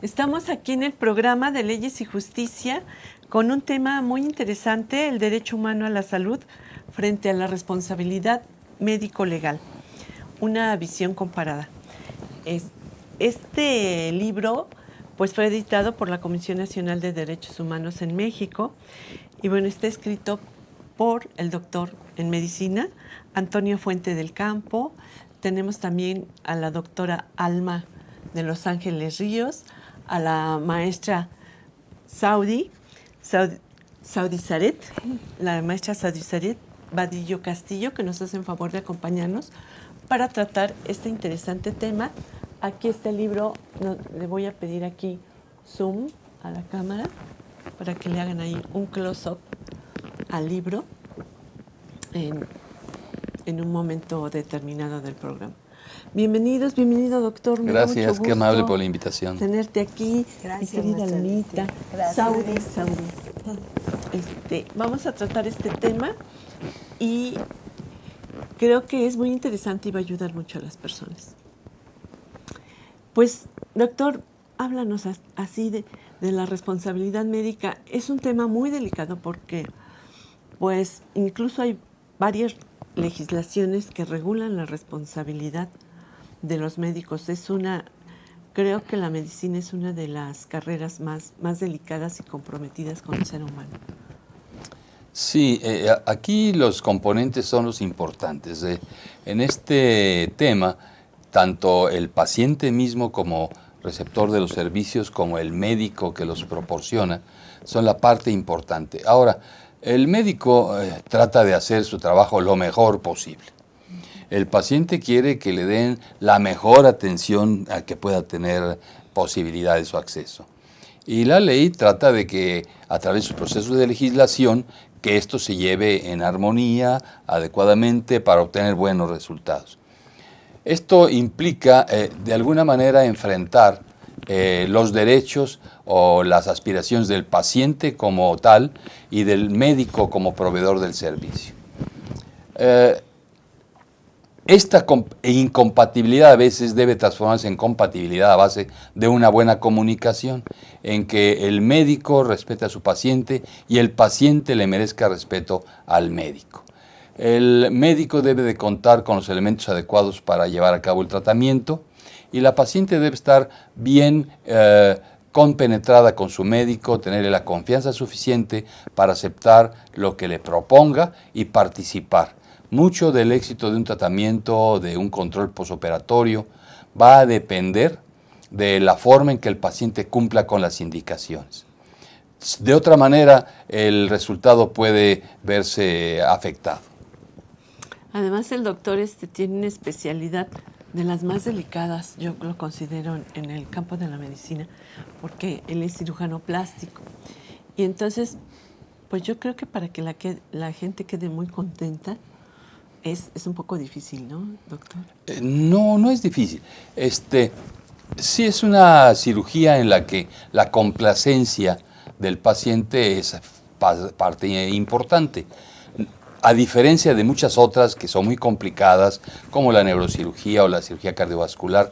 Estamos aquí en el programa de Leyes y Justicia con un tema muy interesante, el derecho humano a la salud frente a la responsabilidad médico-legal, una visión comparada. Este libro pues, fue editado por la Comisión Nacional de Derechos Humanos en México y bueno, está escrito por el doctor en medicina Antonio Fuente del Campo. Tenemos también a la doctora Alma de Los Ángeles Ríos, a la maestra Saudi Saret, la maestra Saudi Saret Vadillo Castillo, que nos hacen favor de acompañarnos para tratar este interesante tema. Aquí está el libro, le voy a pedir aquí zoom a la cámara para que le hagan ahí un close-up al libro en un momento determinado del programa. Bienvenido doctor. Gracias, qué amable por la invitación. Tenerte aquí, gracias, mi querida Almita. Saudi. Vamos a tratar este tema y creo que es muy interesante y va a ayudar mucho a las personas. Pues, doctor, háblanos así de la responsabilidad médica. Es un tema muy delicado porque, pues, incluso hay varias legislaciones que regulan la responsabilidad de los médicos. Creo que la medicina es una de las carreras más delicadas y comprometidas con el ser humano. Sí, aquí los componentes son los importantes. En este tema, tanto el paciente mismo como receptor de los servicios, como el médico que los proporciona, son la parte importante. Ahora, el médico trata de hacer su trabajo lo mejor posible. El paciente quiere que le den la mejor atención a que pueda tener posibilidades o acceso. Y la ley trata de que, a través de sus procesos de legislación, que esto se lleve en armonía, adecuadamente, para obtener buenos resultados. Esto implica, de alguna manera, enfrentar los derechos o las aspiraciones del paciente como tal y del médico como proveedor del servicio. Esta incompatibilidad a veces debe transformarse en compatibilidad a base de una buena comunicación, en que el médico respete a su paciente y el paciente le merezca respeto al médico. El médico debe de contar con los elementos adecuados para llevar a cabo el tratamiento y la paciente debe estar bien compenetrada con su médico, tenerle la confianza suficiente para aceptar lo que le proponga y participar. Mucho del éxito de un tratamiento, de un control posoperatorio, va a depender de la forma en que el paciente cumpla con las indicaciones. De otra manera, el resultado puede verse afectado. Además, el doctor tiene una especialidad de las más delicadas, yo lo considero, en el campo de la medicina, porque él es cirujano plástico. Y entonces, pues yo creo que para que la gente quede muy contenta, es un poco difícil, ¿no, doctor? No es difícil. Sí es una cirugía en la que la complacencia del paciente es parte importante. A diferencia de muchas otras que son muy complicadas, como la neurocirugía o la cirugía cardiovascular,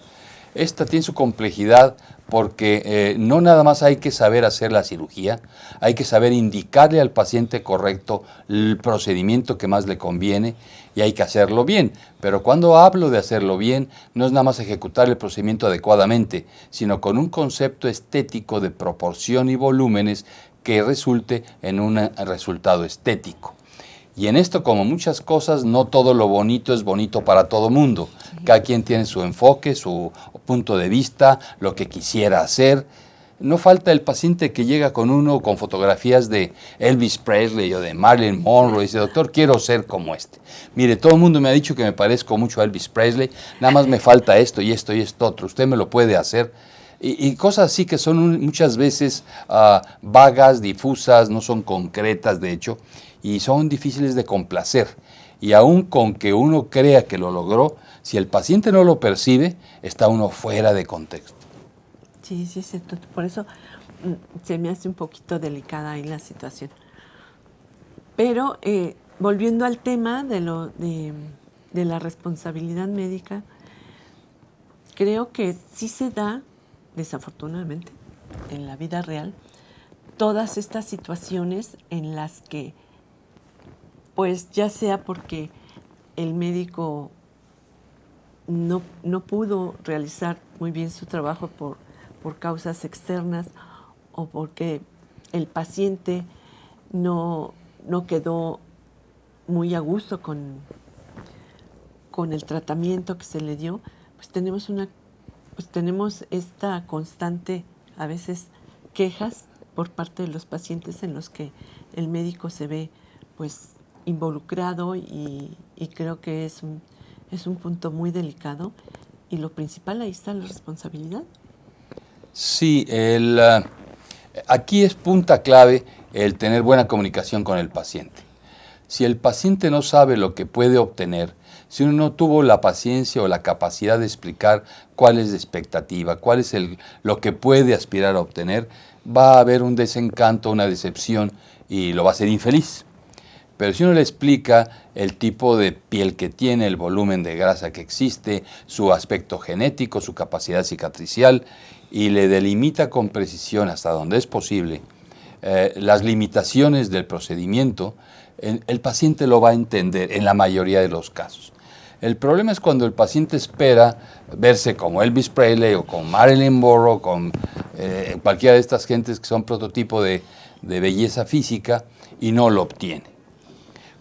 esta tiene su complejidad porque no nada más hay que saber hacer la cirugía, hay que saber indicarle al paciente correcto el procedimiento que más le conviene y hay que hacerlo bien. Pero cuando hablo de hacerlo bien, no es nada más ejecutar el procedimiento adecuadamente, sino con un concepto estético de proporción y volúmenes que resulte en un resultado estético. Y en esto, como muchas cosas, no todo lo bonito es bonito para todo mundo. Cada quien tiene su enfoque, su punto de vista, lo que quisiera hacer. No falta el paciente que llega con uno con fotografías de Elvis Presley o de Marilyn Monroe y dice, doctor, quiero ser como este. Mire, todo el mundo me ha dicho que me parezco mucho a Elvis Presley, nada más me falta esto y esto y esto otro. ¿Usted me lo puede hacer? Y cosas así que son muchas veces vagas, difusas, no son concretas de hecho, y son difíciles de complacer. Y aun con que uno crea que lo logró, si el paciente no lo percibe, está uno fuera de contexto. Sí, por eso se me hace un poquito delicada ahí la situación. Pero volviendo al tema de la responsabilidad médica, creo que sí se da desafortunadamente, en la vida real, todas estas situaciones en las que, pues ya sea porque el médico no pudo realizar muy bien su trabajo por causas externas o porque el paciente no quedó muy a gusto con el tratamiento que se le dio, pues tenemos esta constante, a veces, quejas por parte de los pacientes en los que el médico se ve pues involucrado y creo que es un punto muy delicado y lo principal ahí está la responsabilidad. Sí, aquí es punta clave el tener buena comunicación con el paciente. Si el paciente no sabe lo que puede obtener, si uno no tuvo la paciencia o la capacidad de explicar cuál es la expectativa, cuál es lo que puede aspirar a obtener, va a haber un desencanto, una decepción y lo va a hacer infeliz. Pero si uno le explica el tipo de piel que tiene, el volumen de grasa que existe, su aspecto genético, su capacidad cicatricial, y le delimita con precisión hasta donde es posible las limitaciones del procedimiento, el paciente lo va a entender en la mayoría de los casos. El problema es cuando el paciente espera verse como Elvis Presley o como Marilyn Monroe, con cualquiera de estas gentes que son prototipo de belleza física y no lo obtiene.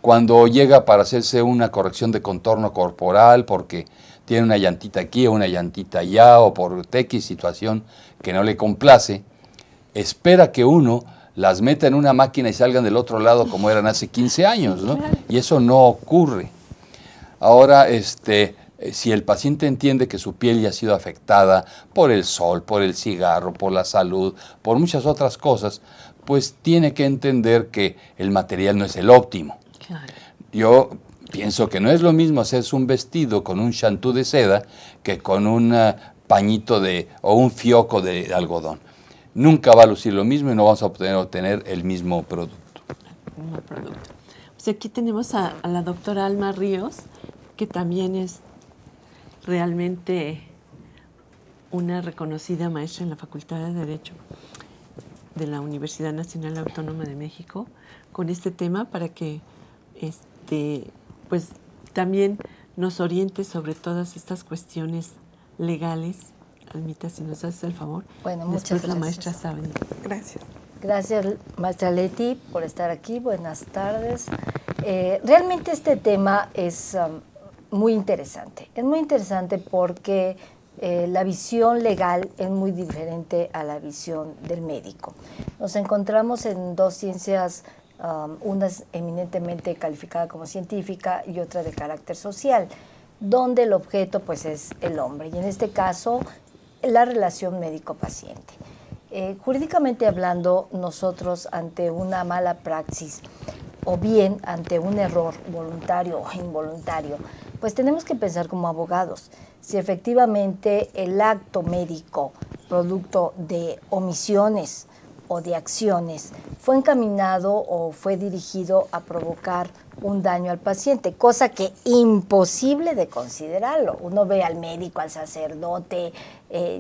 Cuando llega para hacerse una corrección de contorno corporal porque tiene una llantita aquí o una llantita allá o por X situación que no le complace, espera que uno las meta en una máquina y salgan del otro lado como eran hace 15 años, ¿no? Y eso no ocurre. Ahora, si el paciente entiende que su piel ya ha sido afectada por el sol, por el cigarro, por la salud, por muchas otras cosas, pues tiene que entender que el material no es el óptimo. Claro. Yo pienso que no es lo mismo hacerse un vestido con un chantú de seda que con un pañito o un fioco de algodón. Nunca va a lucir lo mismo y no vamos a obtener el mismo producto. El mismo producto. Pues aquí tenemos a la doctora Alma Ríos, que también es realmente una reconocida maestra en la Facultad de Derecho de la Universidad Nacional Autónoma de México, con este tema para que pues también nos oriente sobre todas estas cuestiones legales. Almita, si nos haces el favor. Bueno, muchas gracias. La maestra sabe. Gracias. Gracias, maestra Leti, por estar aquí. Buenas tardes. Realmente este tema es muy interesante. Es muy interesante porque la visión legal es muy diferente a la visión del médico. Nos encontramos en dos ciencias, una es eminentemente calificada como científica y otra de carácter social, donde el objeto pues es el hombre. Y en este caso, la relación médico-paciente. Jurídicamente hablando, nosotros ante una mala praxis o bien ante un error voluntario o involuntario, pues tenemos que pensar como abogados si efectivamente el acto médico, producto de omisiones o de acciones, fue encaminado o fue dirigido a provocar un daño al paciente, cosa que imposible de considerarlo. Uno ve al médico, al sacerdote,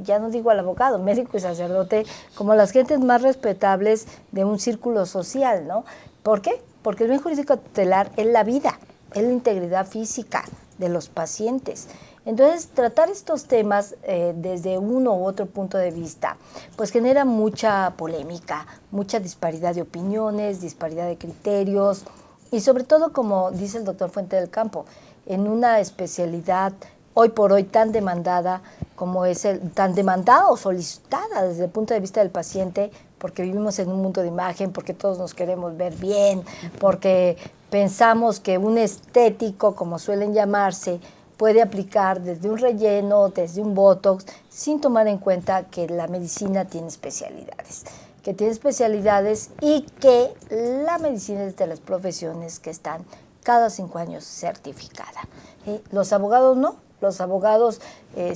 ya no digo al abogado, médico y sacerdote, como las gentes más respetables de un círculo social, ¿no? ¿Por qué? Porque el bien jurídico tutelar es la vida, es la integridad física de los pacientes. Entonces, tratar estos temas desde uno u otro punto de vista, pues genera mucha polémica, mucha disparidad de opiniones, disparidad de criterios y sobre todo, como dice el doctor Fuente del Campo, en una especialidad hoy por hoy tan demandada como es tan demandada o solicitada desde el punto de vista del paciente, porque vivimos en un mundo de imagen, porque todos nos queremos ver bien, porque pensamos que un estético, como suelen llamarse, puede aplicar desde un relleno, desde un botox, sin tomar en cuenta que la medicina tiene especialidades. Y que la medicina es de las profesiones que están cada 5 años certificada. Los abogados no. Los abogados,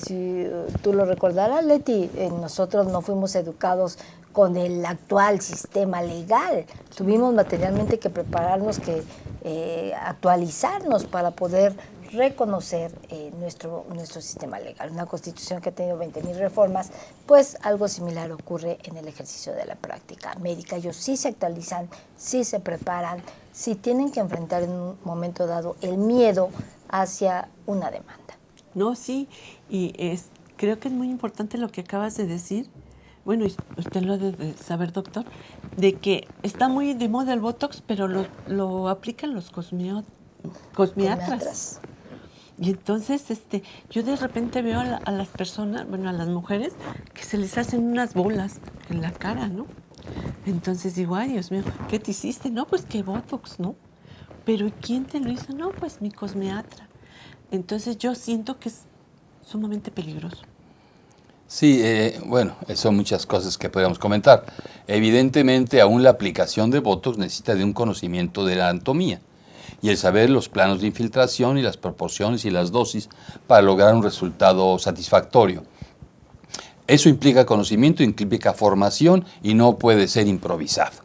si tú lo recordarás, Leti, nosotros no fuimos educados con el actual sistema legal. Tuvimos materialmente que prepararnos, que actualizarnos para poder reconocer nuestro sistema legal. Una constitución que ha tenido 20,000 reformas, pues algo similar ocurre en el ejercicio de la práctica médica. Ellos sí se actualizan, sí se preparan, sí tienen que enfrentar en un momento dado el miedo hacia una demanda. No, sí, y creo que es muy importante lo que acabas de decir. Bueno, usted lo debe saber, doctor, de que está muy de moda el Botox, pero lo aplican los cosmiatras. Y entonces yo de repente veo a las personas, bueno, a las mujeres, que se les hacen unas bolas en la cara, ¿no? Entonces digo, ay, Dios mío, ¿qué te hiciste? No, pues que Botox, ¿no? Pero ¿quién te lo hizo? No, pues mi cosmiatra. Entonces yo siento que es sumamente peligroso. Sí, bueno, son muchas cosas que podríamos comentar. Evidentemente, aún la aplicación de Botox necesita de un conocimiento de la anatomía y el saber los planos de infiltración y las proporciones y las dosis para lograr un resultado satisfactorio. Eso implica conocimiento, implica formación y no puede ser improvisado.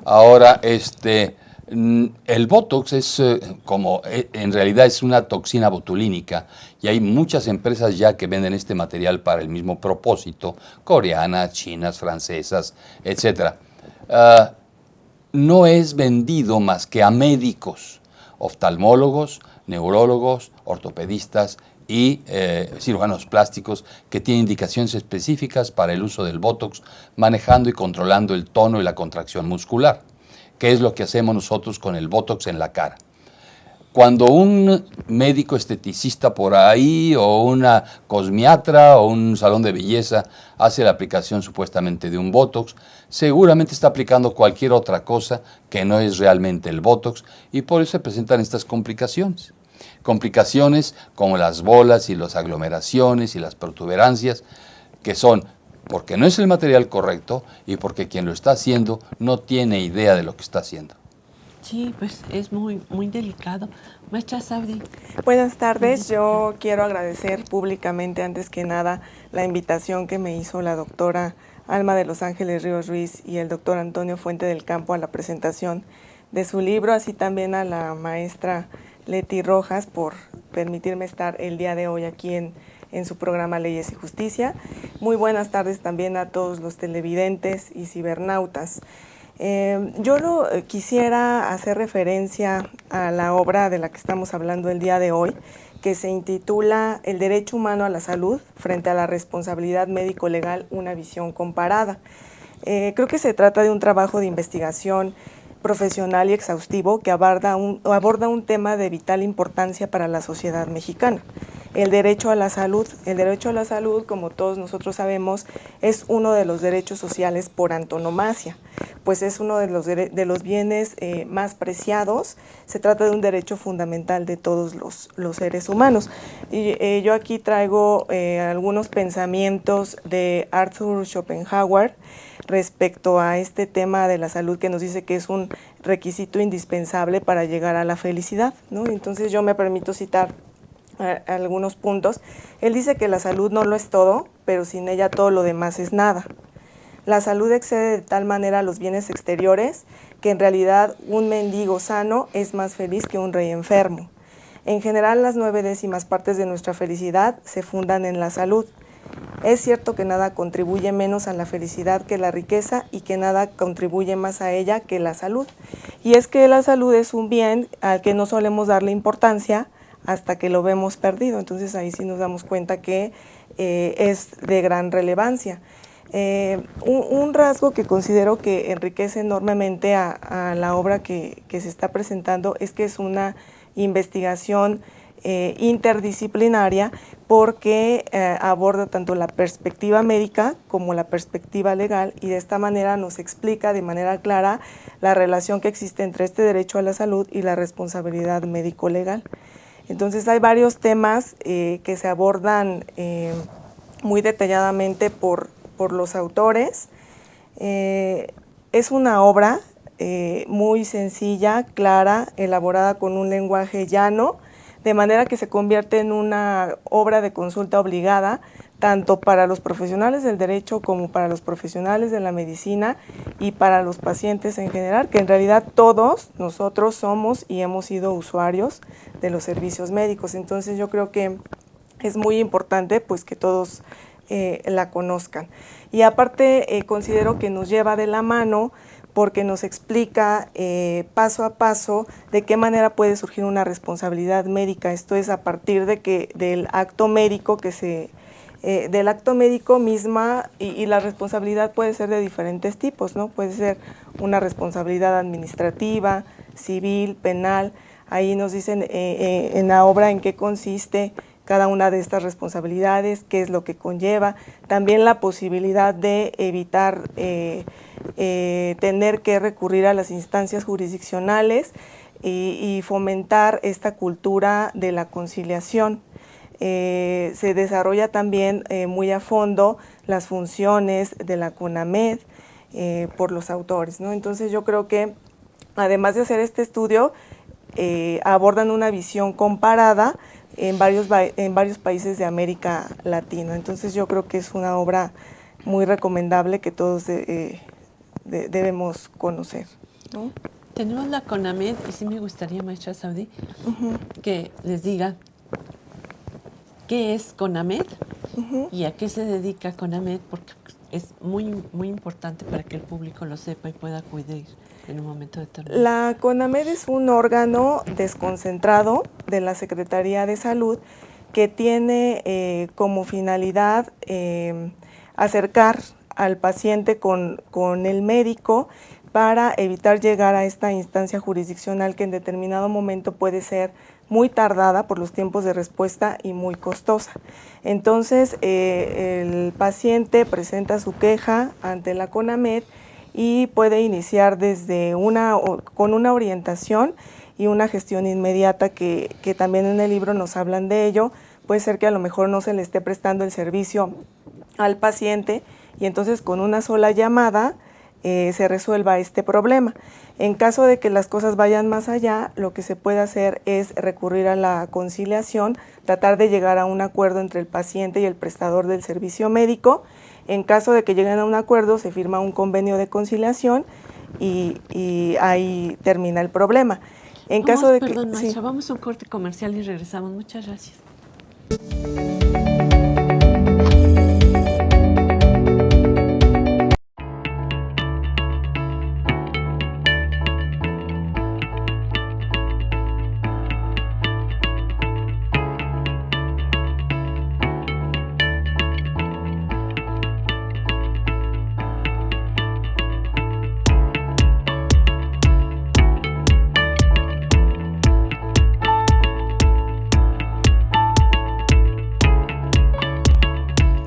Ahora, el Botox es en realidad es una toxina botulínica y hay muchas empresas ya que venden este material para el mismo propósito, coreanas, chinas, francesas, etc. No es vendido más que a médicos, oftalmólogos, neurólogos, ortopedistas y cirujanos plásticos que tienen indicaciones específicas para el uso del Botox, manejando y controlando el tono y la contracción muscular. ¿Qué es lo que hacemos nosotros con el Botox en la cara? Cuando un médico esteticista por ahí o una cosmiatra o un salón de belleza hace la aplicación supuestamente de un Botox, seguramente está aplicando cualquier otra cosa que no es realmente el Botox y por eso se presentan estas complicaciones. Complicaciones como las bolas y las aglomeraciones y las protuberancias que son porque no es el material correcto y porque quien lo está haciendo no tiene idea de lo que está haciendo. Sí, pues es muy, muy delicado. Maestra Saudi. Buenas tardes, yo quiero agradecer públicamente antes que nada la invitación que me hizo la doctora Alma de Los Ángeles Ríos Ruiz y el doctor Antonio Fuente del Campo a la presentación de su libro, así también a la maestra Leti Rojas por permitirme estar el día de hoy aquí en su programa Leyes y Justicia. Muy buenas tardes también a todos los televidentes y cibernautas. Yo quisiera hacer referencia a la obra de la que estamos hablando el día de hoy, que se intitula El derecho humano a la salud frente a la responsabilidad médico-legal, una visión comparada. Creo que se trata de un trabajo de investigación profesional y exhaustivo que aborda un tema de vital importancia para la sociedad mexicana. El derecho a la salud. El derecho a la salud, como todos nosotros sabemos, es uno de los derechos sociales por antonomasia, pues es uno de los bienes más preciados. Se trata de un derecho fundamental de todos los seres humanos. Y yo aquí traigo algunos pensamientos de Arthur Schopenhauer respecto a este tema de la salud, que nos dice que es un requisito indispensable para llegar a la felicidad, ¿no? Entonces yo me permito citar algunos puntos. Él dice que la salud no lo es todo, pero sin ella todo lo demás es nada. La salud excede de tal manera los bienes exteriores que en realidad un mendigo sano es más feliz que un rey enfermo. En general, las 9/10 partes de nuestra felicidad se fundan en la salud. Es cierto que nada contribuye menos a la felicidad que la riqueza y que nada contribuye más a ella que la salud. Y es que la salud es un bien al que no solemos darle importancia hasta que lo vemos perdido. Entonces ahí sí nos damos cuenta que es de gran relevancia. Un rasgo que considero que enriquece enormemente a la obra que se está presentando es que es una investigación interdisciplinaria porque aborda tanto la perspectiva médica como la perspectiva legal y de esta manera nos explica de manera clara la relación que existe entre este derecho a la salud y la responsabilidad médico-legal. Entonces hay varios temas que se abordan muy detalladamente por los autores. Es una obra muy sencilla, clara, elaborada con un lenguaje llano, de manera que se convierte en una obra de consulta obligada tanto para los profesionales del derecho como para los profesionales de la medicina y para los pacientes en general, que en realidad todos nosotros somos y hemos sido usuarios de los servicios médicos. Entonces yo creo que es muy importante pues que todos la conozcan. Y aparte considero que nos lleva de la mano porque nos explica paso a paso de qué manera puede surgir una responsabilidad médica. Esto es a partir de que del acto médico del acto médico misma, y la responsabilidad puede ser de diferentes tipos, ¿no? Puede ser una responsabilidad administrativa, civil, penal. Ahí nos dicen en la obra en qué consiste cada una de estas responsabilidades, qué es lo que conlleva. También la posibilidad de evitar tener que recurrir a las instancias jurisdiccionales y fomentar esta cultura de la conciliación. Se desarrolla también muy a fondo las funciones de la CONAMED por los autores, ¿no? Entonces yo creo que además de hacer este estudio, abordan una visión comparada en varios países de América Latina. Entonces yo creo que es una obra muy recomendable que todos debemos conocer, ¿no? Tenemos la CONAMED y sí me gustaría, maestra Saudí, que les diga qué es CONAMED y a qué se dedica CONAMED, porque es muy, muy importante para que el público lo sepa y pueda acudir en un momento determinado. La CONAMED es un órgano desconcentrado de la Secretaría de Salud que tiene como finalidad acercar al paciente con el médico para evitar llegar a esta instancia jurisdiccional que en determinado momento puede ser muy tardada por los tiempos de respuesta y muy costosa. Entonces, el paciente presenta su queja ante la CONAMED y puede iniciar con una orientación y una gestión inmediata que también en el libro nos hablan de ello. Puede ser que a lo mejor no se le esté prestando el servicio al paciente y entonces con una sola llamada se resuelva este problema. En caso de que las cosas vayan más allá, lo que se puede hacer es recurrir a la conciliación, tratar de llegar a un acuerdo entre el paciente y el prestador del servicio médico. En caso de que lleguen a un acuerdo, se firma un convenio de conciliación y ahí termina el problema. En caso de Perdón, que, maestra, sí. vamos a un corte comercial y regresamos. Muchas gracias.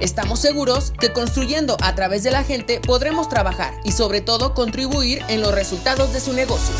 Estamos seguros que construyendo a través de la gente podremos trabajar y sobre todo contribuir en los resultados de su negocio.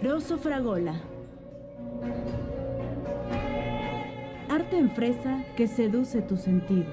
Rosso Fragola. Arte en fresa que seduce tus sentidos.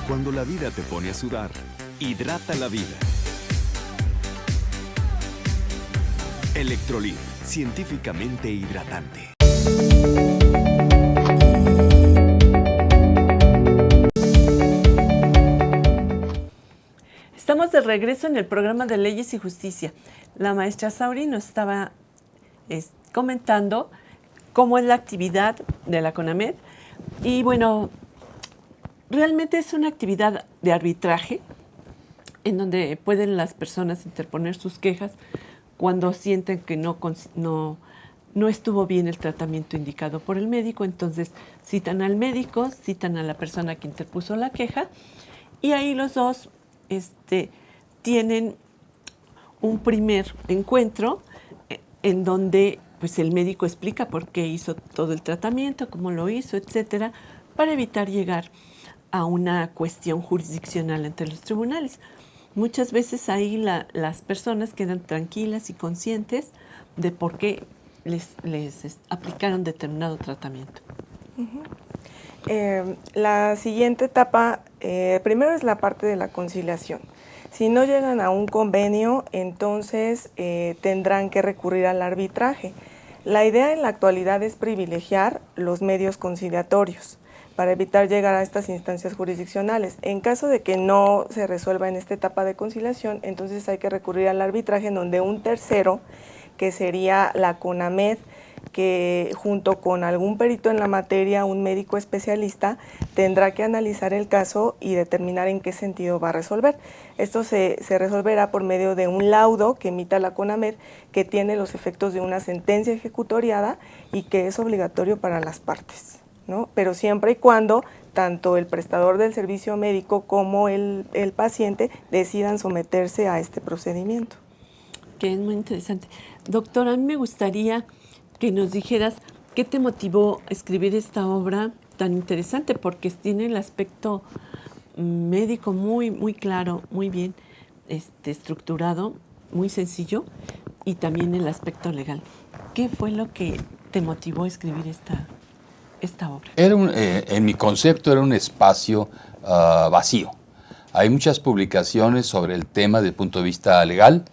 Cuando la vida te pone a sudar, hidrata la vida. Electrolit, científicamente hidratante. Estamos de regreso en el programa de Leyes y Justicia. La maestra Sauri nos estaba comentando cómo es la actividad de la CONAMED. Y bueno, realmente es una actividad de arbitraje en donde pueden las personas interponer sus quejas cuando sienten que no estuvo bien el tratamiento indicado por el médico. Entonces citan al médico, citan a la persona que interpuso la queja y ahí los dos tienen un primer encuentro en donde pues el médico explica por qué hizo todo el tratamiento, cómo lo hizo, etcétera, para evitar llegar a una cuestión jurisdiccional ante los tribunales. Muchas veces ahí las personas quedan tranquilas y conscientes de por qué les aplicaron determinado tratamiento. La siguiente etapa, primero es la parte de la conciliación. Si no llegan a un convenio, entonces tendrán que recurrir al arbitraje. La idea en la actualidad es privilegiar los medios conciliatorios para evitar llegar a estas instancias jurisdiccionales. En caso de que no se resuelva en esta etapa de conciliación, entonces hay que recurrir al arbitraje en donde un tercero, que sería la CONAMED, que junto con algún perito en la materia, un médico especialista, tendrá que analizar el caso y determinar en qué sentido va a resolver. Esto se resolverá por medio de un laudo que emita la CONAMED, que tiene los efectos de una sentencia ejecutoriada y que es obligatorio para las partes, ¿no? Pero siempre y cuando tanto el prestador del servicio médico como el paciente decidan someterse a este procedimiento. Que es muy interesante. Doctora, a mí me gustaría que nos dijeras qué te motivó a escribir esta obra tan interesante, porque tiene el aspecto médico muy, muy claro, muy bien estructurado, muy sencillo, y también el aspecto legal. ¿Qué fue lo que te motivó a escribir esta obra? En mi concepto era un espacio vacío. Hay muchas publicaciones sobre el tema desde el punto de vista legal,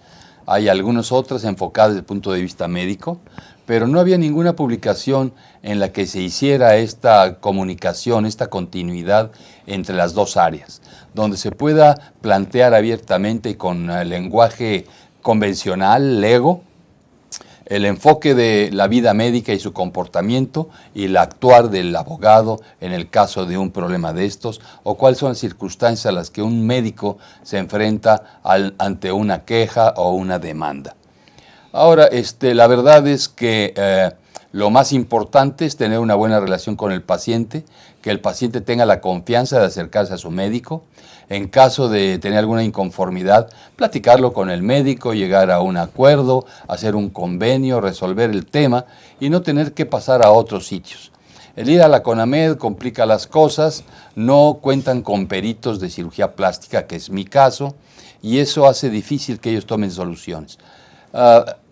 hay algunas otras enfocadas desde el punto de vista médico, pero no había ninguna publicación en la que se hiciera esta comunicación, esta continuidad entre las dos áreas, donde se pueda plantear abiertamente y con lenguaje convencional, lego, el enfoque de la vida médica y su comportamiento y el actuar del abogado en el caso de un problema de estos, o cuáles son las circunstancias a las que un médico se enfrenta ante una queja o una demanda. Ahora, la verdad es que lo más importante es tener una buena relación con el paciente, que el paciente tenga la confianza de acercarse a su médico. En caso de tener alguna inconformidad, platicarlo con el médico, llegar a un acuerdo, hacer un convenio, resolver el tema y no tener que pasar a otros sitios. El ir a la CONAMED complica las cosas, no cuentan con peritos de cirugía plástica, que es mi caso, y eso hace difícil que ellos tomen soluciones.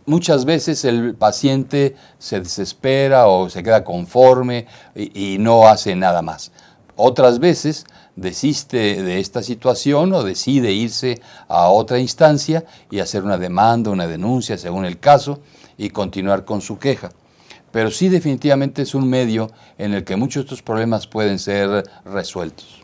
Muchas veces el paciente se desespera o se queda conforme y no hace nada más. Otras veces desiste de esta situación o decide irse a otra instancia y hacer una demanda, una denuncia, según el caso, y continuar con su queja. Pero sí, definitivamente es un medio en el que muchos de estos problemas pueden ser resueltos.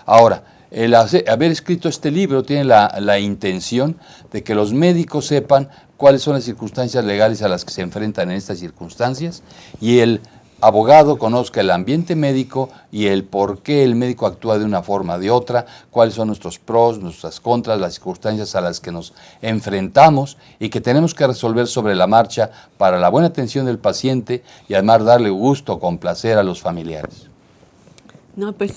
Ahora, el haber escrito este libro tiene la intención de que los médicos sepan cuáles son las circunstancias legales a las que se enfrentan en estas circunstancias y el abogado conozca el ambiente médico y el por qué el médico actúa de una forma o de otra, cuáles son nuestros pros, nuestras contras, las circunstancias a las que nos enfrentamos y que tenemos que resolver sobre la marcha para la buena atención del paciente y además darle gusto, complacer a los familiares. No, pues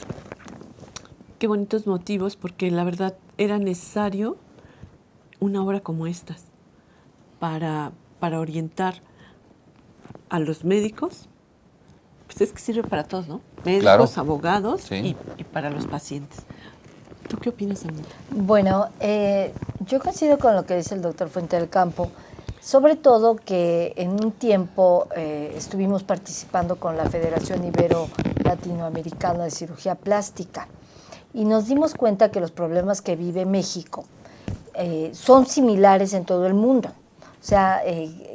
qué bonitos motivos, porque la verdad era necesario una obra como estas para orientar a los médicos. Pues es que sirve para todos, ¿no? Médicos, claro, abogados, sí, y para los pacientes. ¿Tú qué opinas, Anita? Bueno, yo coincido con lo que dice el doctor Fuente del Campo, sobre todo que en un tiempo estuvimos participando con la Federación Ibero-Latinoamericana de Cirugía Plástica y nos dimos cuenta que los problemas que vive México son similares en todo el mundo. O sea,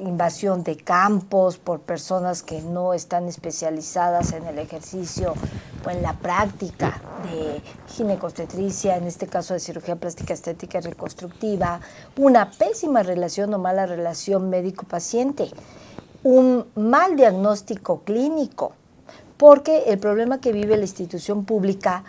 invasión de campos por personas que no están especializadas en el ejercicio o en la práctica de ginecobstetricia, en este caso de cirugía plástica estética y reconstructiva, una pésima relación o mala relación médico-paciente, un mal diagnóstico clínico, porque el problema que vive la institución pública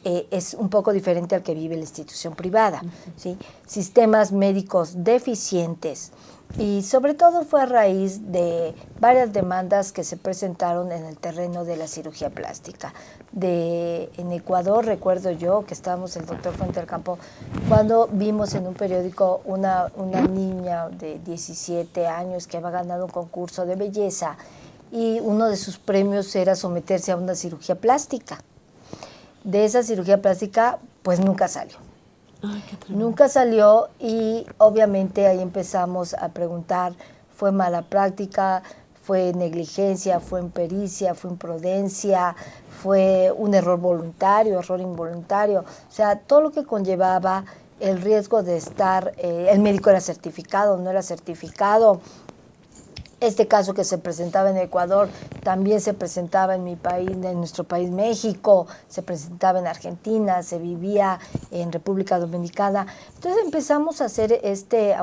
es un poco diferente al que vive la institución privada, ¿sí? Sistemas médicos deficientes, y sobre todo fue a raíz de varias demandas que se presentaron en el terreno de la cirugía plástica. En Ecuador, recuerdo yo que estábamos el doctor Fuente del Campo, cuando vimos en un periódico una niña de 17 años que había ganado un concurso de belleza y uno de sus premios era someterse a una cirugía plástica. De esa cirugía plástica, pues nunca salió. Ay, qué tremendo. Nunca salió y obviamente ahí empezamos a preguntar, ¿fue mala práctica? ¿Fue negligencia? ¿Fue impericia? ¿Fue imprudencia? ¿Fue un error voluntario, error involuntario? O sea, todo lo que conllevaba el riesgo de estar, el médico era certificado, no era certificado. Este caso que se presentaba en Ecuador también se presentaba en mi país, en nuestro país México, se presentaba en Argentina, se vivía en República Dominicana. Entonces empezamos a hacer este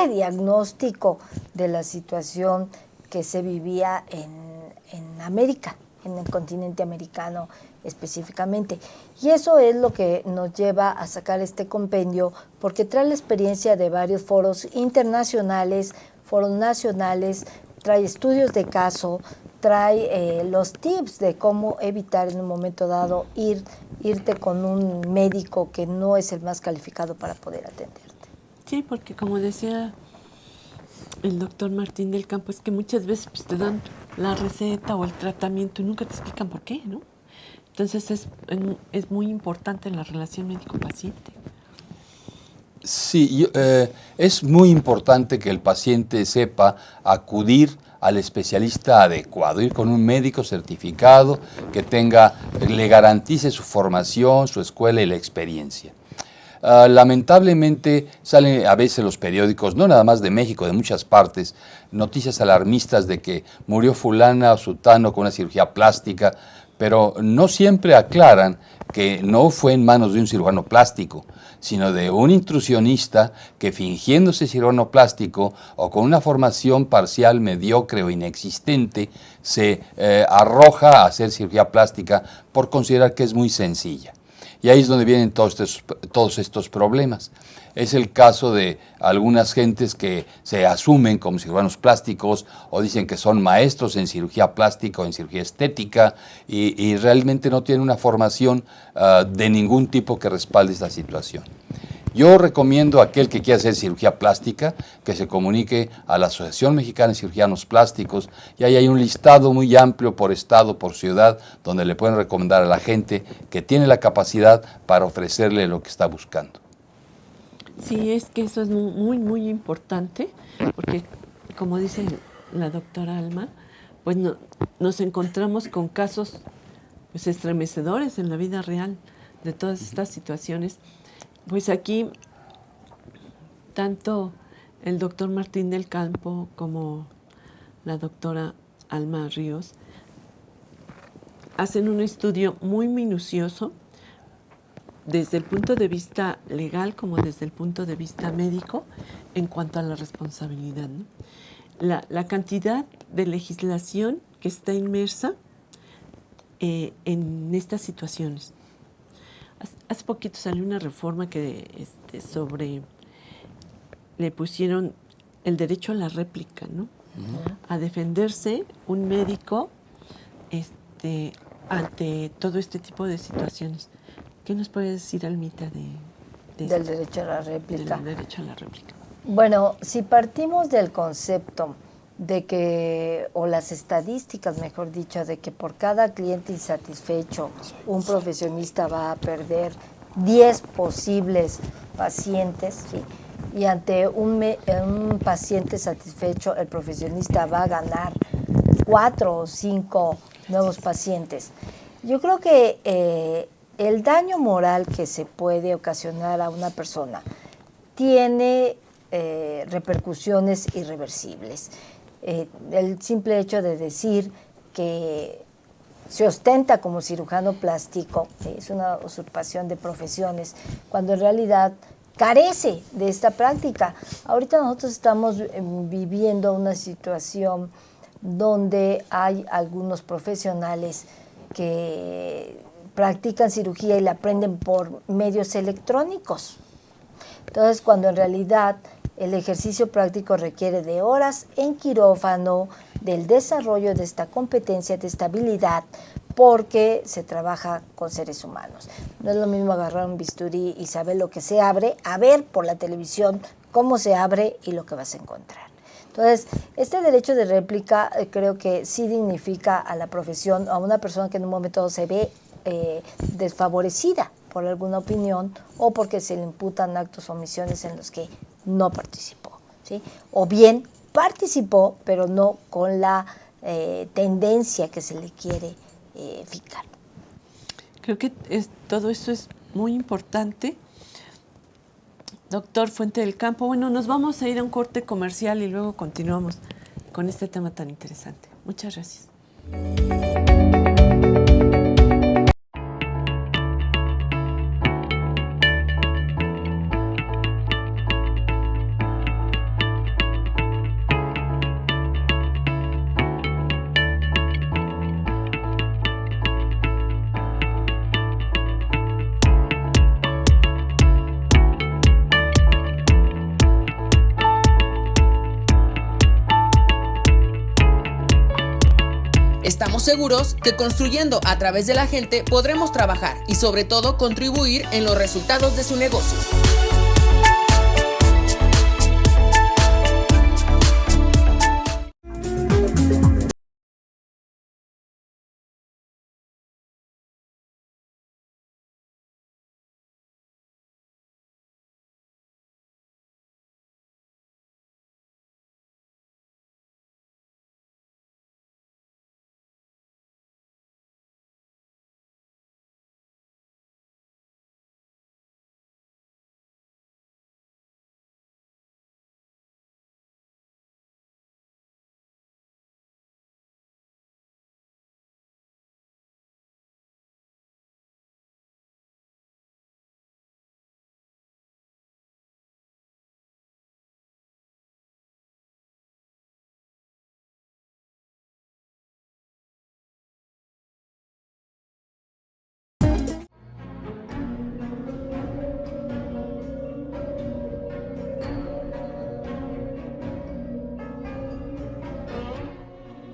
diagnóstico de la situación que se vivía en América, en el continente americano específicamente. Y eso es lo que nos lleva a sacar este compendio, porque trae la experiencia de varios foros internacionales, foros nacionales, trae estudios de caso, trae los tips de cómo evitar en un momento dado irte con un médico que no es el más calificado para poder atenderte. Sí, porque como decía el doctor Martín del Campo, es que muchas veces pues, te dan la receta o el tratamiento y nunca te explican por qué, ¿no? Entonces es muy importante la relación médico-paciente. Sí, es muy importante que el paciente sepa acudir al especialista adecuado, ir con un médico certificado que le garantice su formación, su escuela y la experiencia. Lamentablemente salen a veces los periódicos, no nada más de México, de muchas partes, noticias alarmistas de que murió fulana o sutano con una cirugía plástica, pero no siempre aclaran que no fue en manos de un cirujano plástico, sino de un intrusionista que, fingiéndose cirujano plástico o con una formación parcial, mediocre o inexistente, se arroja a hacer cirugía plástica por considerar que es muy sencilla. Y ahí es donde vienen todos estos problemas. Es el caso de algunas gentes que se asumen como cirujanos plásticos o dicen que son maestros en cirugía plástica o en cirugía estética y realmente no tienen una formación de ningún tipo que respalde esta situación. Yo recomiendo a aquel que quiera hacer cirugía plástica que se comunique a la Asociación Mexicana de Cirujanos Plásticos y ahí hay un listado muy amplio por estado, por ciudad, donde le pueden recomendar a la gente que tiene la capacidad para ofrecerle lo que está buscando. Sí, es que eso es muy, muy importante, porque como dice la doctora Alma, pues nos encontramos con casos pues, estremecedores en la vida real de todas estas situaciones. Pues aquí, tanto el doctor Martín del Campo como la doctora Alma Ríos hacen un estudio muy minucioso desde el punto de vista legal como desde el punto de vista médico en cuanto a la responsabilidad, ¿no? La cantidad de legislación que está inmersa en estas situaciones. Hace poquito salió una reforma que le pusieron el derecho a la réplica, ¿no? Uh-huh. A defenderse un médico ante todo este tipo de situaciones. ¿Qué nos puede decir, Almita, del derecho a la réplica? Del derecho a la réplica. Bueno, si partimos del concepto de que, o las estadísticas, mejor dicho, de que por cada cliente insatisfecho un profesionista va a perder 10 posibles pacientes, ¿sí? Y ante un paciente satisfecho el profesionista va a ganar 4 o 5 nuevos pacientes. Yo creo que el daño moral que se puede ocasionar a una persona tiene repercusiones irreversibles. El simple hecho de decir que se ostenta como cirujano plástico es una usurpación de profesiones, cuando en realidad carece de esta práctica. Ahorita nosotros estamos viviendo una situación donde hay algunos profesionales que practican cirugía y la aprenden por medios electrónicos. Entonces, cuando en realidad el ejercicio práctico requiere de horas en quirófano, del desarrollo de esta competencia, de esta habilidad, porque se trabaja con seres humanos. No es lo mismo agarrar un bisturí y saber lo que se abre, a ver por la televisión cómo se abre y lo que vas a encontrar. Entonces, este derecho de réplica creo que sí dignifica a la profesión, a una persona que en un momento se ve desfavorecida por alguna opinión o porque se le imputan actos o omisiones en los que no participó, ¿sí? O bien participó, pero no con la tendencia que se le quiere fijar. Creo que todo esto es muy importante. Doctor Fuente del Campo, bueno, nos vamos a ir a un corte comercial y luego continuamos con este tema tan interesante. Muchas gracias. Estamos seguros que construyendo a través de la gente podremos trabajar y sobre todo contribuir en los resultados de su negocio.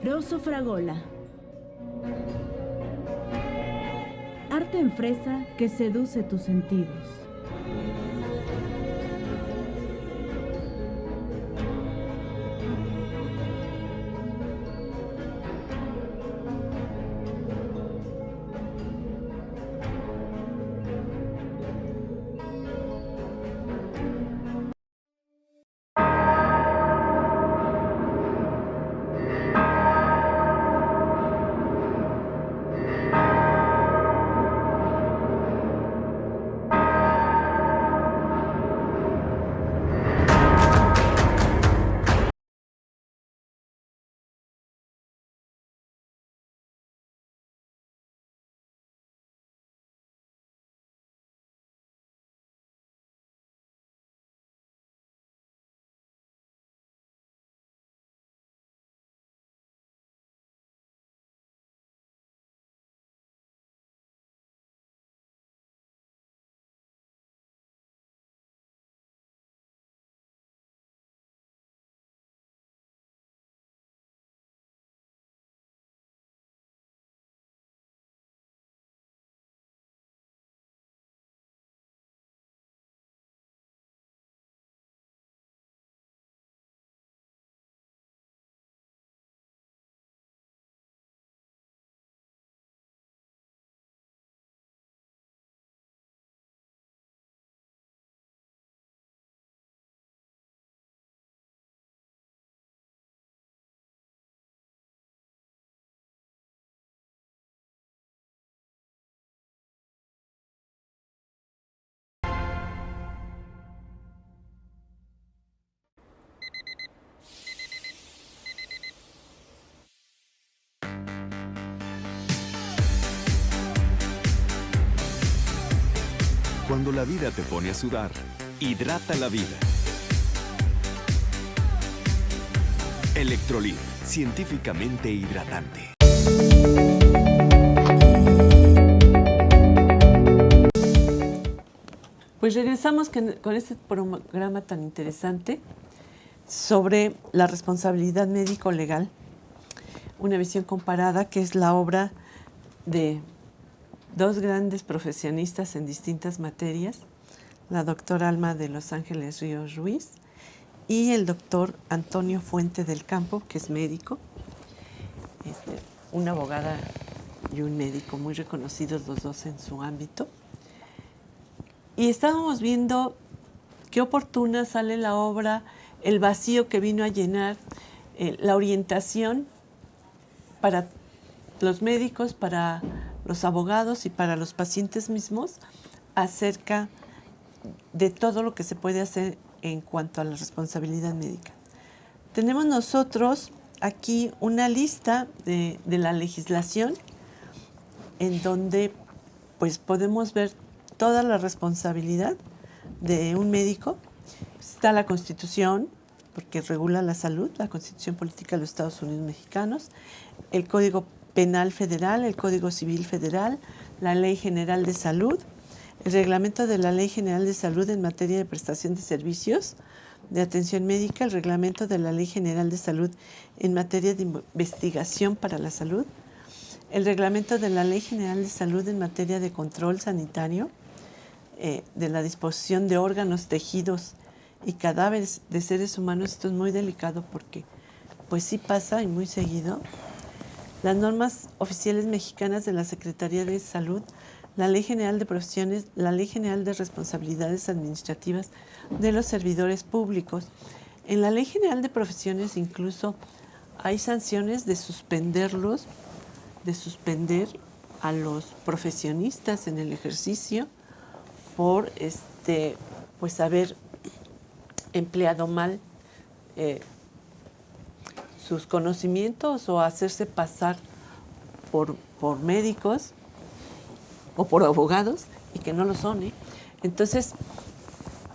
Rosso Fragola. Arte en fresa que seduce tus sentidos. Cuando la vida te pone a sudar, hidrata la vida. Electrolit, científicamente hidratante. Pues regresamos con este programa tan interesante sobre la responsabilidad médico-legal, una visión comparada, que es la obra de dos grandes profesionistas en distintas materias, la doctora Alma de Los Ángeles Ríos Ruiz y el doctor Antonio Fuente del Campo, que es médico, una abogada y un médico muy reconocidos los dos en su ámbito. Y estábamos viendo qué oportuna sale la obra, el vacío que vino a llenar, la orientación para los médicos, para los abogados y para los pacientes mismos acerca de todo lo que se puede hacer en cuanto a la responsabilidad médica. Tenemos nosotros aquí una lista de la legislación en donde pues podemos ver toda la responsabilidad de un médico. Está la Constitución, porque regula la salud, la Constitución Política de los Estados Unidos Mexicanos, el Código Penal Federal, el Código Civil Federal, la Ley General de Salud, el Reglamento de la Ley General de Salud en materia de prestación de servicios de atención médica, el Reglamento de la Ley General de Salud en materia de investigación para la salud, el Reglamento de la Ley General de Salud en materia de control sanitario, de la disposición de órganos, tejidos y cadáveres de seres humanos. Esto es muy delicado porque pues sí pasa y muy seguido. Las normas oficiales mexicanas de la Secretaría de Salud, la Ley General de Profesiones, la Ley General de Responsabilidades Administrativas de los Servidores Públicos. En la Ley General de Profesiones incluso hay sanciones de suspender a los profesionistas en el ejercicio por pues haber empleado mal sus conocimientos o hacerse pasar por médicos o por abogados y que no lo son. Entonces,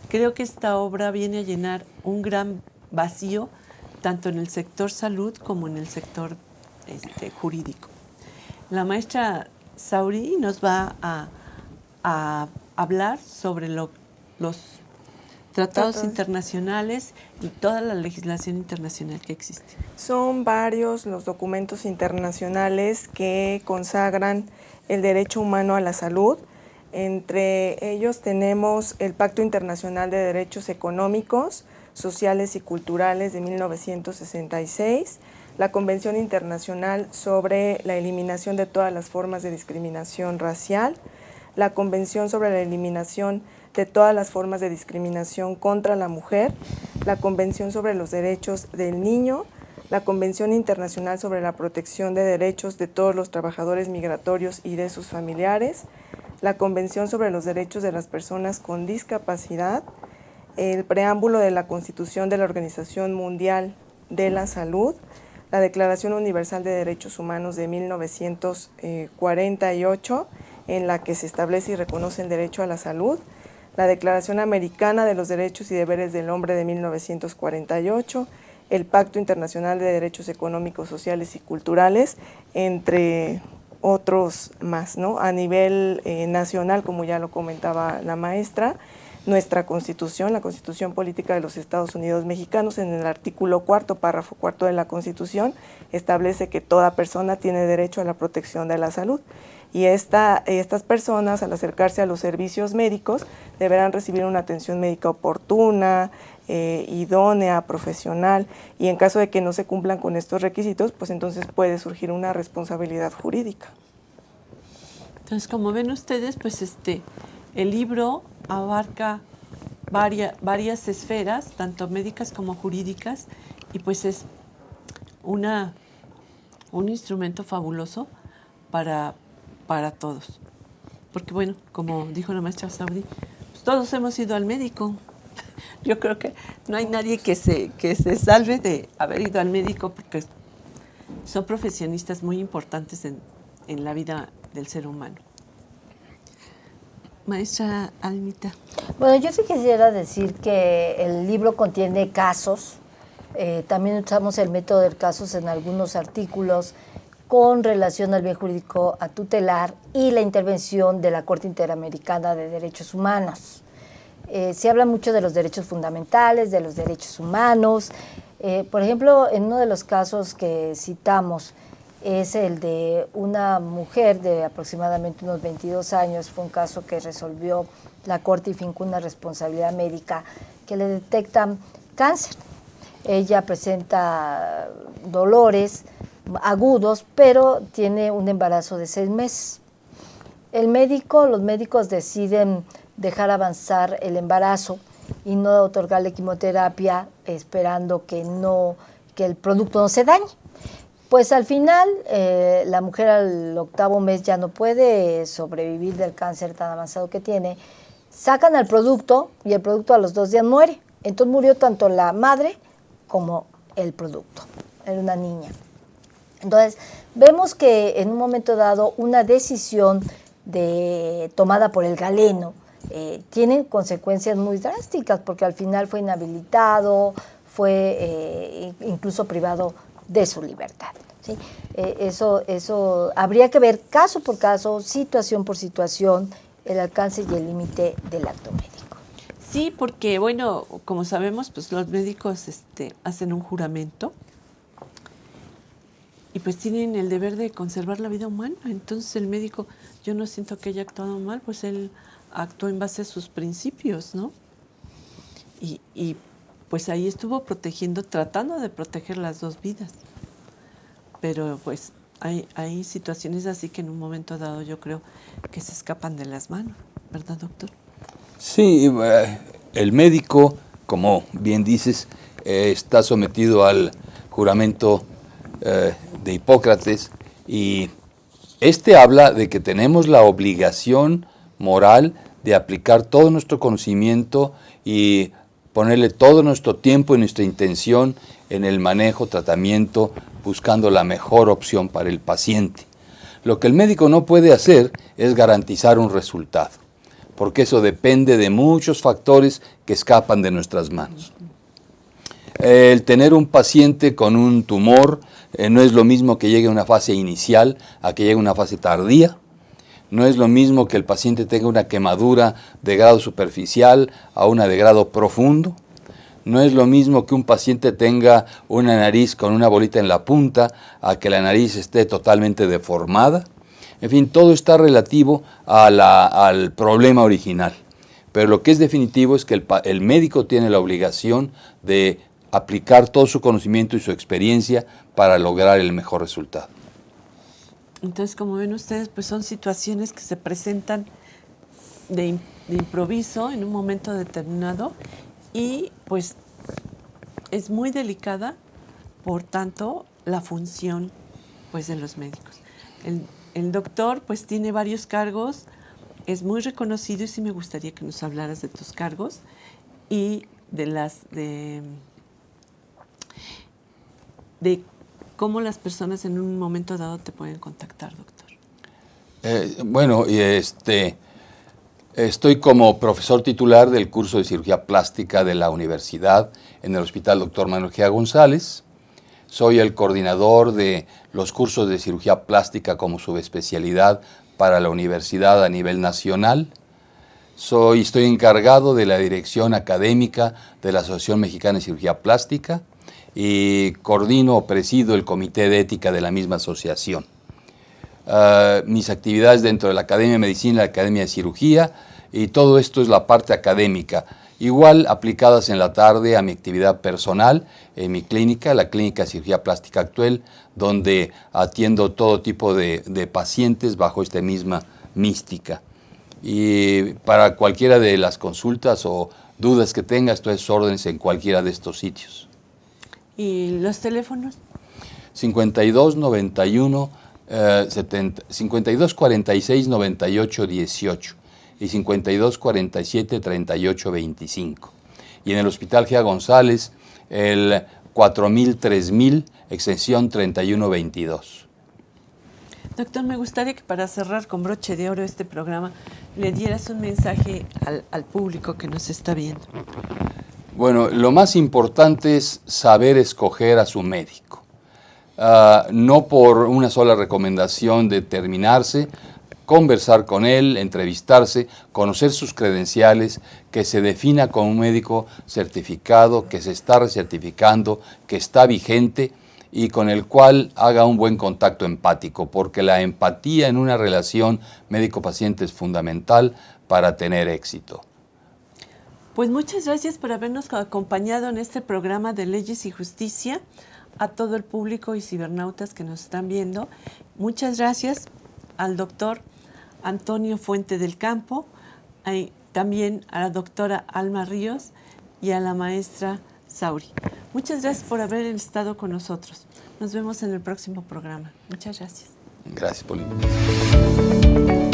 creo que esta obra viene a llenar un gran vacío tanto en el sector salud como en el sector jurídico. La maestra Sauri nos va a hablar sobre los tratados internacionales y toda la legislación internacional que existe. Son varios los documentos internacionales que consagran el derecho humano a la salud. Entre ellos tenemos el Pacto Internacional de Derechos Económicos, Sociales y Culturales de 1966, la Convención Internacional sobre la Eliminación de todas las formas de discriminación racial, la Convención sobre la Eliminación de todas las formas de discriminación contra la mujer, la Convención sobre los Derechos del Niño, la Convención Internacional sobre la Protección de Derechos de todos los trabajadores migratorios y de sus familiares, la Convención sobre los Derechos de las Personas con Discapacidad, el preámbulo de la Constitución de la Organización Mundial de la Salud, la Declaración Universal de Derechos Humanos de 1948, en la que se establece y reconoce el derecho a la salud, la Declaración Americana de los Derechos y Deberes del Hombre de 1948, el Pacto Internacional de Derechos Económicos, Sociales y Culturales, entre otros más, ¿no? A nivel nacional, como ya lo comentaba la maestra, nuestra Constitución, la Constitución Política de los Estados Unidos Mexicanos, en el artículo 4, párrafo 4 de la Constitución, establece que toda persona tiene derecho a la protección de la salud. Y estas personas, al acercarse a los servicios médicos, deberán recibir una atención médica oportuna, idónea, profesional, y en caso de que no se cumplan con estos requisitos, pues entonces puede surgir una responsabilidad jurídica. Entonces, como ven ustedes, pues el libro abarca varias esferas, tanto médicas como jurídicas, y pues es un instrumento fabuloso para todos. Porque bueno, como dijo la maestra Sauri, pues todos hemos ido al médico. Yo creo que no hay nadie que se salve de haber ido al médico, porque son profesionistas muy importantes en la vida del ser humano. Maestra Almita. Bueno, yo sí quisiera decir que el libro contiene casos. También usamos el método de casos en algunos artículos con relación al bien jurídico a tutelar y la intervención de la Corte Interamericana de Derechos Humanos. Se habla mucho de los derechos fundamentales, de los derechos humanos. Por ejemplo, en uno de los casos que citamos es el de una mujer de aproximadamente unos 22 años. Fue un caso que resolvió la Corte y fincó una responsabilidad médica que le detectan cáncer. Ella presenta dolores agudos, pero tiene un embarazo de 6 meses. Los médicos deciden dejar avanzar el embarazo y no otorgarle quimioterapia, esperando que el producto no se dañe. Pues al final, la mujer al 8º mes ya no puede sobrevivir del cáncer tan avanzado que tiene. Sacan al producto y el producto a los 2 días muere. Entonces murió tanto la madre como el producto. Era una niña. Entonces, vemos que en un momento dado una decisión tomada por el galeno tiene consecuencias muy drásticas, porque al final fue inhabilitado, fue incluso privado de su libertad. ¿Sí? Eso habría que ver caso por caso, situación por situación, el alcance y el límite del acto médico. Sí, porque, bueno, como sabemos, pues los médicos hacen un juramento y pues tienen el deber de conservar la vida humana. Entonces el médico, yo no siento que haya actuado mal, pues él actuó en base a sus principios, ¿no? Y pues ahí estuvo tratando de proteger las 2 vidas. Pero pues hay situaciones así que en un momento dado yo creo que se escapan de las manos, ¿verdad, doctor? Sí, el médico, como bien dices, está sometido al juramento de Hipócrates, y habla de que tenemos la obligación moral de aplicar todo nuestro conocimiento y ponerle todo nuestro tiempo y nuestra intención en el manejo, tratamiento, buscando la mejor opción para el paciente. Lo que el médico no puede hacer es garantizar un resultado, porque eso depende de muchos factores que escapan de nuestras manos. El tener un paciente con un tumor no es lo mismo que llegue a una fase inicial a que llegue a una fase tardía. No es lo mismo que el paciente tenga una quemadura de grado superficial a una de grado profundo. No es lo mismo que un paciente tenga una nariz con una bolita en la punta a que la nariz esté totalmente deformada. En fin, todo está relativo al problema original. Pero lo que es definitivo es que el médico tiene la obligación de aplicar todo su conocimiento y su experiencia para lograr el mejor resultado. Entonces, como ven ustedes, pues son situaciones que se presentan de improviso en un momento determinado y pues es muy delicada, por tanto, la función pues de los médicos. El doctor pues tiene varios cargos, es muy reconocido, y sí me gustaría que nos hablaras de tus cargos y de cómo las personas en un momento dado te pueden contactar, doctor. Estoy como profesor titular del curso de cirugía plástica de la universidad en el Hospital Dr. Manuel G. González. Soy el coordinador de los cursos de cirugía plástica como subespecialidad para la universidad a nivel nacional. Estoy encargado de la dirección académica de la Asociación Mexicana de Cirugía Plástica y coordino o presido el comité de ética de la misma asociación. Mis actividades dentro de la Academia de Medicina, la Academia de Cirugía, y todo esto es la parte académica. Igual aplicadas en la tarde a mi actividad personal, en mi clínica, la Clínica de Cirugía Plástica Actuel, donde atiendo todo tipo de pacientes bajo esta misma mística. Y para cualquiera de las consultas o dudas que tenga, estoy a sus órdenes en cualquiera de estos sitios. ¿Y los teléfonos? 5291 52 46 98 18 y 52 47 38 25. Y en el Hospital G. González, el 4000 3000, extensión 3122. Doctor, me gustaría que para cerrar con broche de oro este programa le dieras un mensaje al público que nos está viendo. Bueno, lo más importante es saber escoger a su médico. No por una sola recomendación determinarse, conversar con él, entrevistarse, conocer sus credenciales, que se defina como un médico certificado, que se está recertificando, que está vigente y con el cual haga un buen contacto empático, porque la empatía en una relación médico-paciente es fundamental para tener éxito. Pues muchas gracias por habernos acompañado en este programa de Leyes y Justicia, a todo el público y cibernautas que nos están viendo. Muchas gracias al doctor Antonio Fuente del Campo, también a la doctora Alma Ríos y a la maestra Sauri. Muchas gracias por haber estado con nosotros. Nos vemos en el próximo programa. Muchas gracias. Gracias por la invitación.